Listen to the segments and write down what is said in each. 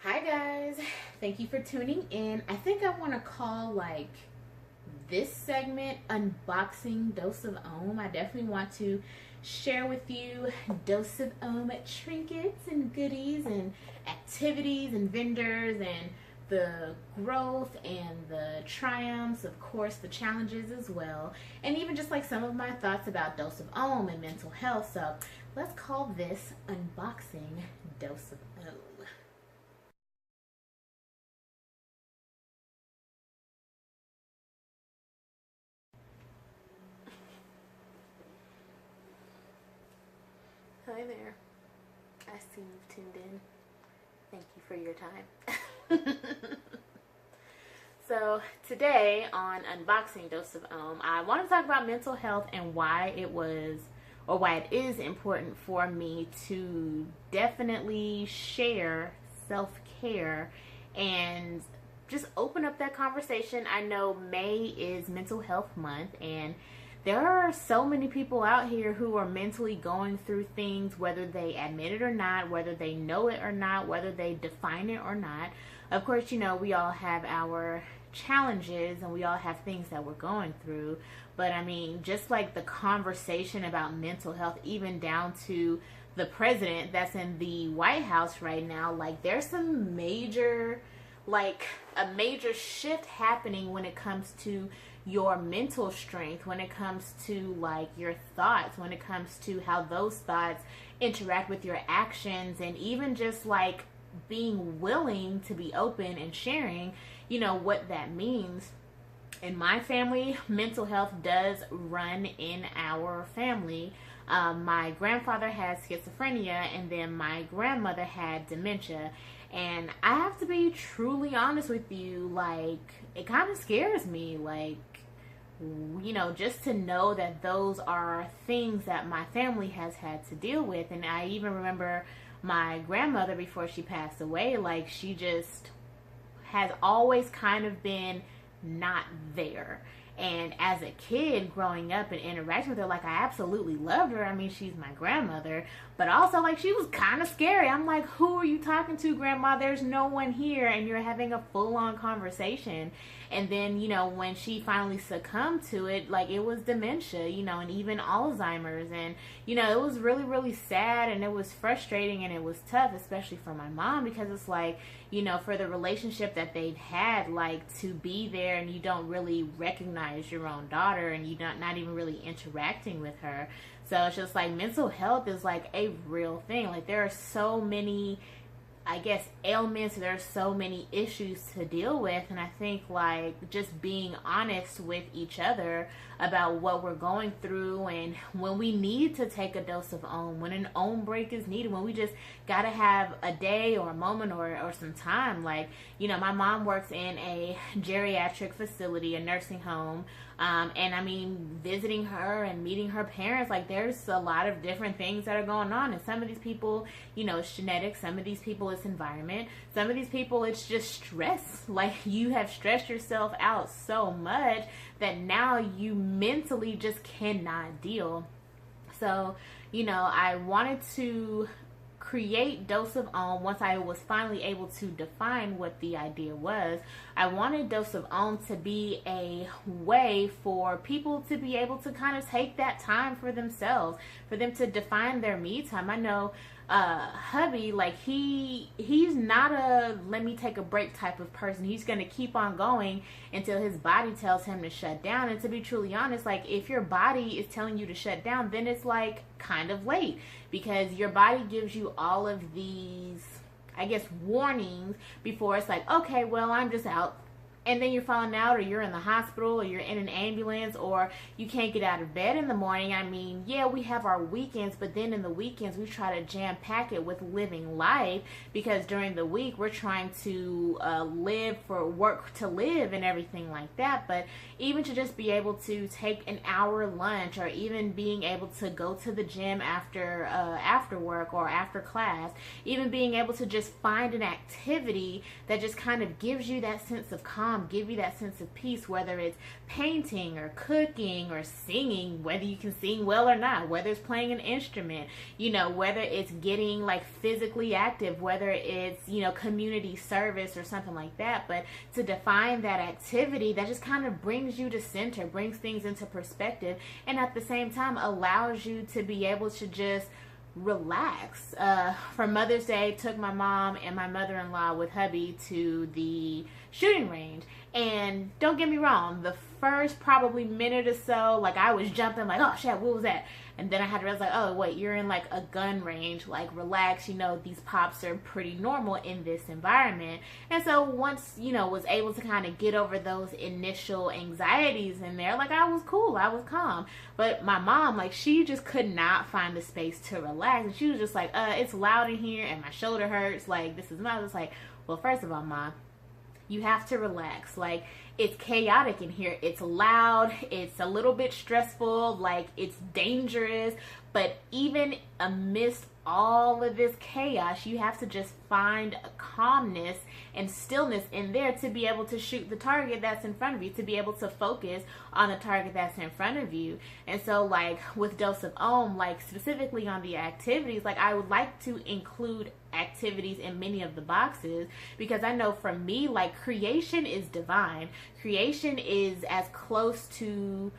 Hi guys, thank you for tuning in. I think I want to call this segment Unboxing Dose of Ohm. I definitely want to share with you Dose of Ohm trinkets and goodies and activities and vendors and the growth and the triumphs, of course the challenges as well, and even just like some of my thoughts about Dose of Ohm and mental health. So let's call this Unboxing Dose of Ohm. Hi there. I see you've tuned in. Thank you for your time. So today on Unboxing Dose of Ohm, I want to talk about mental health and why it is important for me to definitely share self-care and just open up that conversation. I know May is Mental Health Month, and there are so many people out here who are mentally going through things, whether they admit it or not, whether they know it or not, whether they define it or not. Of course, we all have our challenges and we all have things that we're going through. But I mean, just like the conversation about mental health, even down to the president that's in the White House right now, there's some a major shift happening when it comes to your mental strength, when it comes to your thoughts, when it comes to how those thoughts interact with your actions, and even just being willing to be open and sharing what that means. In my family, mental health does run in our family. My grandfather has schizophrenia, and then my grandmother had dementia. And I have to be truly honest with you, it kind of scares me, just to know that those are things that my family has had to deal with. And I even remember my grandmother, before she passed away, she just has always kind of been not there. And as a kid growing up and interacting with her, I absolutely loved her. I mean, she's my grandmother, but also she was kind of scary. I'm like, who are you talking to, Grandma? There's no one here, and you're having a full-on conversation. And then, when she finally succumbed to it, it was dementia, and even Alzheimer's. And, it was really, really sad, and it was frustrating, and it was tough, especially for my mom, because it's for the relationship that they've had, to be there and you don't really recognize your own daughter, and you're not even really interacting with her. So it's just mental health is a real thing. There are so many, I guess, ailments, there are so many issues to deal with. And I think just being honest with each other about what we're going through, and when we need to take a dose of Ohm, when an Ohm break is needed, when we just gotta have a day or a moment or some time. My mom works in a geriatric facility, a nursing home. And I mean, visiting her and meeting her parents, there's a lot of different things that are going on. And some of these people, it's genetic. Some of these people, it's environment. Some of these people, it's just stress. You have stressed yourself out so much that now you mentally just cannot deal. So, I wanted to create Dose of Ohm. Once I was finally able to define what the idea was, I wanted Dose of Ohm to be a way for people to be able to kind of take that time for themselves, for them to define their me time. I know hubby, he's not a let me take a break type of person. He's going to keep on going until his body tells him to shut down. And to be truly honest, if your body is telling you to shut down, then it's kind of late, because your body gives you all of these, I guess, warnings before it's okay, well, I'm just out. And then you're falling out, or you're in the hospital, or you're in an ambulance, or you can't get out of bed in the morning. I mean, yeah, we have our weekends, but then in the weekends we try to jam pack it with living life, because during the week we're trying to live for work to live and everything like that. But even to just be able to take an hour lunch, or even being able to go to the gym after work or after class, even being able to just find an activity that just kind of gives you that sense of calm calm, give you that sense of peace, whether it's painting or cooking or singing, whether you can sing well or not, whether it's playing an instrument, whether it's getting like physically active, whether it's, community service or something like that. But to define that activity that just kind of brings you to center, brings things into perspective, and at the same time allows you to be able to just relax. For Mother's Day, took my mom and my mother-in-law with hubby to the shooting range, and don't get me wrong, the first probably minute or so, like, I was jumping like, oh shit, what was that? And then I had to realize, like, oh wait, you're in like a gun range, like, relax, these pops are pretty normal in this environment. And so once, was able to kind of get over those initial anxieties in there, like, I was cool, I was calm. But my mom, like, she just could not find the space to relax, and she was just like, it's loud in here and my shoulder hurts, like, this is not. I was like, well, first of all, Mom, you have to relax. Like, it's chaotic in here. It's loud. It's a little bit stressful. Like, it's dangerous. But even amidst all of this chaos, you have to just find a calmness and stillness in there to be able to shoot the target that's in front of you, to be able to focus on the target that's in front of you. And so, like, with Dose of Om, like, specifically on the activities, like, I would like to include activities in many of the boxes, because I know for me, like, creation is divine. Creation is as close to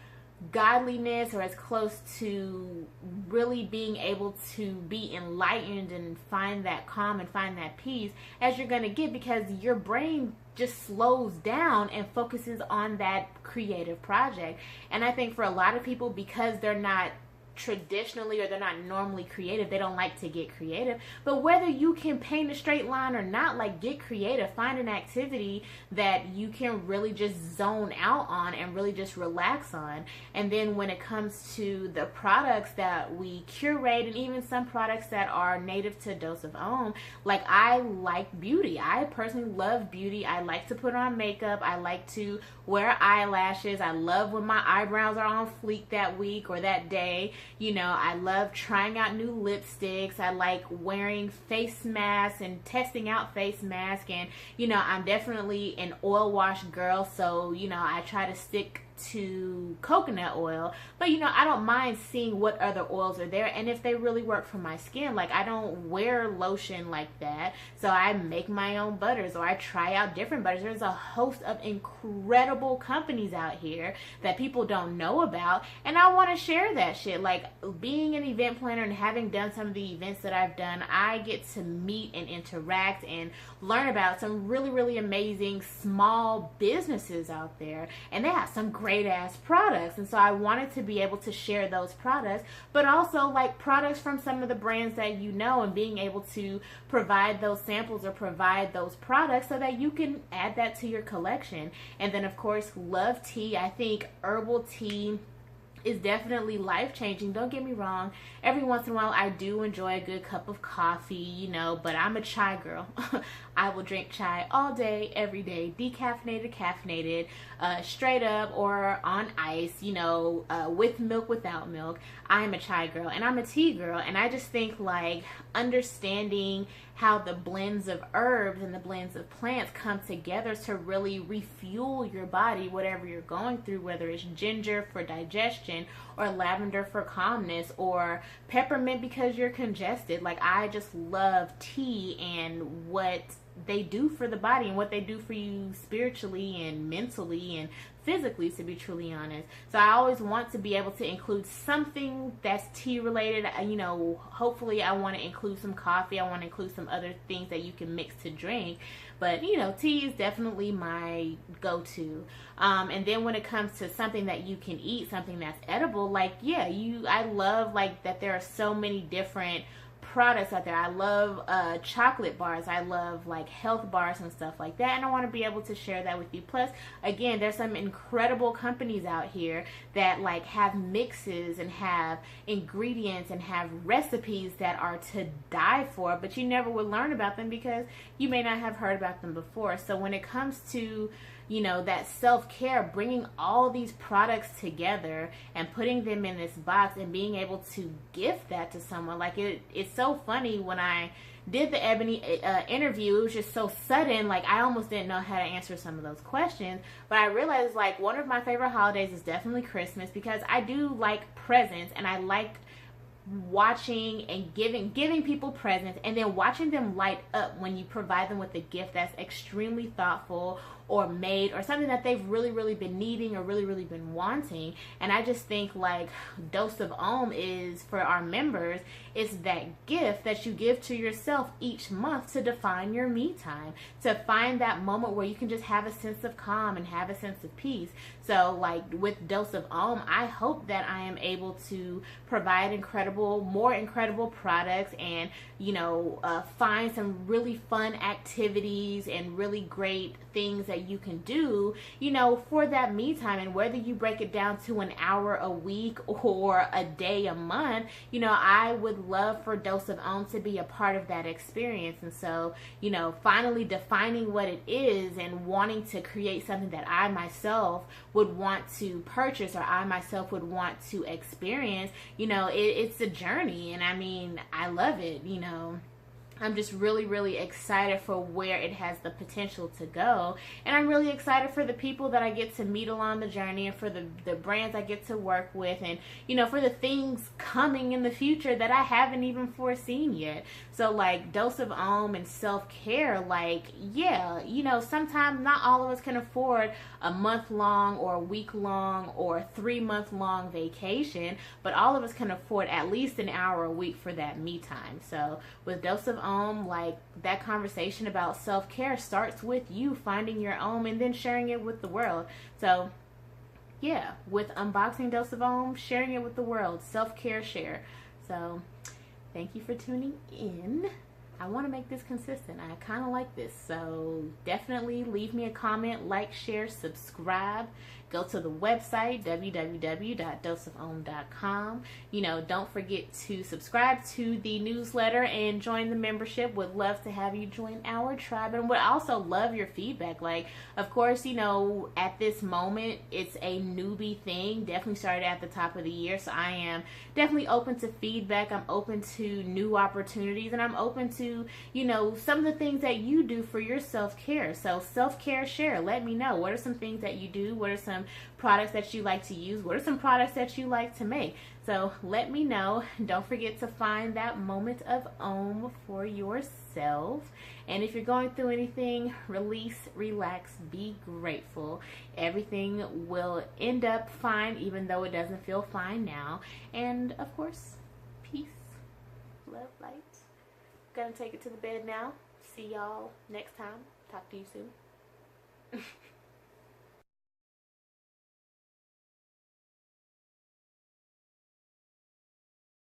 godliness, or as close to really being able to be enlightened and find that calm and find that peace as you're going to get, because your brain just slows down and focuses on that creative project. And I think for a lot of people, because they're not traditionally, or they're not normally creative, they don't like to get creative. But whether you can paint a straight line or not, like, get creative, find an activity that you can really just zone out on and really just relax on. And then when it comes to the products that we curate, and even some products that are native to Dose of Om, like, I like beauty. I personally love beauty. I like to put on makeup. I like to wear eyelashes. I love when my eyebrows are on fleek that week or that day. I love trying out new lipsticks. I like wearing face masks and testing out face masks. And, I'm definitely an oil wash girl. So, I try to stick to coconut oil, but I don't mind seeing what other oils are there and if they really work for my skin. Like, I don't wear lotion like that, so I make my own butters, or I try out different butters. There's a host of incredible companies out here that people don't know about, and I want to share that shit. Like, being an event planner and having done some of the events that I've done, I get to meet and interact and learn about some really, really amazing small businesses out there, and they have some great ass products. And so I wanted to be able to share those products, but also, like, products from some of the brands that and being able to provide those samples or provide those products so that you can add that to your collection. And then, of course, love tea. I think herbal tea is definitely life-changing. Don't get me wrong, every once in a while I do enjoy a good cup of coffee, but I'm a chai girl. I will drink chai all day, every day, decaffeinated, caffeinated, straight up or on ice, with milk, without milk. I'm a chai girl, and I'm a tea girl, and I just think, like, understanding how the blends of herbs and the blends of plants come together to really refuel your body, whatever you're going through, whether it's ginger for digestion, or lavender for calmness, or peppermint because you're congested. Like, I just love tea and what they do for the body and what they do for you spiritually and mentally and physically, to be truly honest. So I always want to be able to include something that's tea related. Hopefully I want to include some coffee. I want to include some other things that you can mix to drink. But, tea is definitely my go-to. And then when it comes to something that you can eat, something that's edible, like, I love, like, that there are so many different products out there. I love chocolate bars. I love, like, health bars and stuff like that, and I want to be able to share that with you. Plus, again, there's some incredible companies out here that, like, have mixes and have ingredients and have recipes that are to die for, but you never would learn about them because you may not have heard about them before. So when it comes to you know, that self-care, bringing all these products together and putting them in this box and being able to gift that to someone. Like, it's so funny, when I did the Ebony interview, it was just so sudden, like I almost didn't know how to answer some of those questions. But I realized, like, one of my favorite holidays is definitely Christmas, because I do like presents, and I like watching and giving people presents, and then watching them light up when you provide them with a gift that's extremely thoughtful, or made, or something that they've really been needing, or really been wanting. And I just think, like, Dose of Om is, for our members, it's that gift that you give to yourself each month to define your me time, to find that moment where you can just have a sense of calm and have a sense of peace. So, like, with Dose of Om, I hope that I am able to provide more incredible products, and, you know, find some really fun activities and really great things that you can do, you know, for that me time. And whether you break it down to an hour a week or a day a month, you know, I would love for Dose of Om to be a part of that experience. And so, you know, finally defining what it is and wanting to create something that I myself would want to purchase, or I myself would want to experience, you know, it's a journey. And I mean, I love it, you know. I'm just really excited for where it has the potential to go. And I'm really excited for the people that I get to meet along the journey, and for the brands I get to work with, and, you know, for the things coming in the future that I haven't even foreseen yet. So, like, Dose of Om and self-care, like, yeah, you know, sometimes not all of us can afford a month-long or a week-long or 3-month-long vacation, but all of us can afford at least an hour a week for that me time. So with Dose of Om, like, that conversation about self-care starts with you finding your Om and then sharing it with the world. So yeah, with unboxing Dose of Om, sharing it with the world, self-care share. So thank you for tuning in. I want to make this consistent. I kind of like this. So definitely leave me a comment, like, share, subscribe. Go to the website, www.doseofom.com. You know, don't forget to subscribe to the newsletter and join the membership. Would love to have you join our tribe, and would also love your feedback. Like, of course, you know, at this moment, it's a newbie thing. Definitely started at the top of the year, so I am definitely open to feedback. I'm open to new opportunities, and I'm open to, you know, some of the things that you do for your self-care. So self-care share. Let me know. What are some things that you do? What are some products that you like to use? What are some products that you like to make? So let me know. Don't forget to find that moment of Om for yourself. And if you're going through anything, release, relax, be grateful. Everything will end up fine, even though it doesn't feel fine now. And of course, peace, love, light. Gonna take it to the bed now. See y'all next time. Talk to you soon.